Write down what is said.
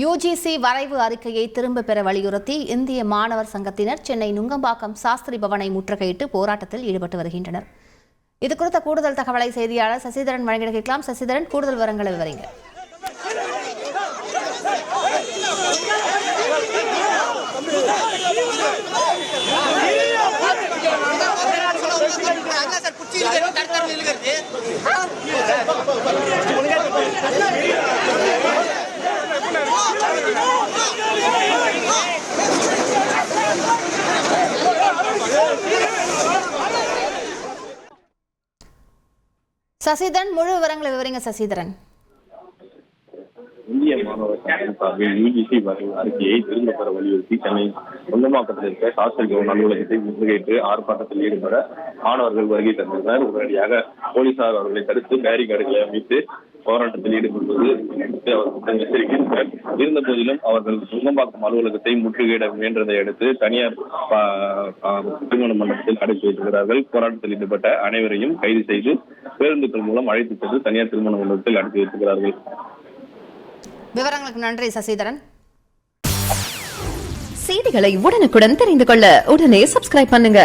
UGC வரைவு அறிக்கையை திரும்ப பெற வலியுறுத்தி இந்திய மாணவர் சங்கத்தினர் சென்னை நுங்கம்பாக்கம் சாஸ்திரி பவனை முற்றுகையிட்டு போராட்டத்தில் ஈடுபட்டு வருகின்றனர். இதுகுறித்த கூடுதல் தகவலை செய்தியாளர் சசிதரன் வழங்கிட கேட்கலாம். சசிதரன், கூடுதல் விவரங்களை விவரிங்க. சசிதரன், முழு விவரங்களை விவரிங்க. சசிதரன், இந்திய மாணவர் சங்கம் சார்பில் யுஜிசி வரைவு அறிக்கையை திரும்ப பெற வலியுறுத்தி சென்னை நுங்கம்பாக்கத்தில் இருக்க சாஸ்திரி பவன் அலுவலகத்தை முற்றுகையிட்டு ஆர்ப்பாட்டத்தில் ஈடுபட மாணவர்கள் வருகை தந்துள்ளனர். உடனடியாக போலீசார் அவர்களை தடுத்து பேரிகார்டுகளை அமைத்து போராட்டத்தில் ஈடுபடுவது அவர் எச்சரிக்கின்றனர். இருந்த போதிலும் அவர்கள் நுங்கம்பாக்கம் அலுவலகத்தை முற்றுகையிட முயன்றதை அடுத்து தனியார் திருமண மண்டபத்தில் அடைத்து வைத்திருக்கிறார்கள். போராட்டத்தில் ஈடுபட்ட அனைவரையும் கைது செய்து பேருந்துகள் மூலம் அழைத்து சென்று தனியார் திருமண மண்டபத்தில் அடைத்து வைத்திருக்கிறார்கள். விவரங்களுக்கு நன்றி சசிதரன். செய்திகளை உடனுக்குடன் தெரிந்து கொள்ள உடனே சப்ஸ்கிரைப் பண்ணுங்க.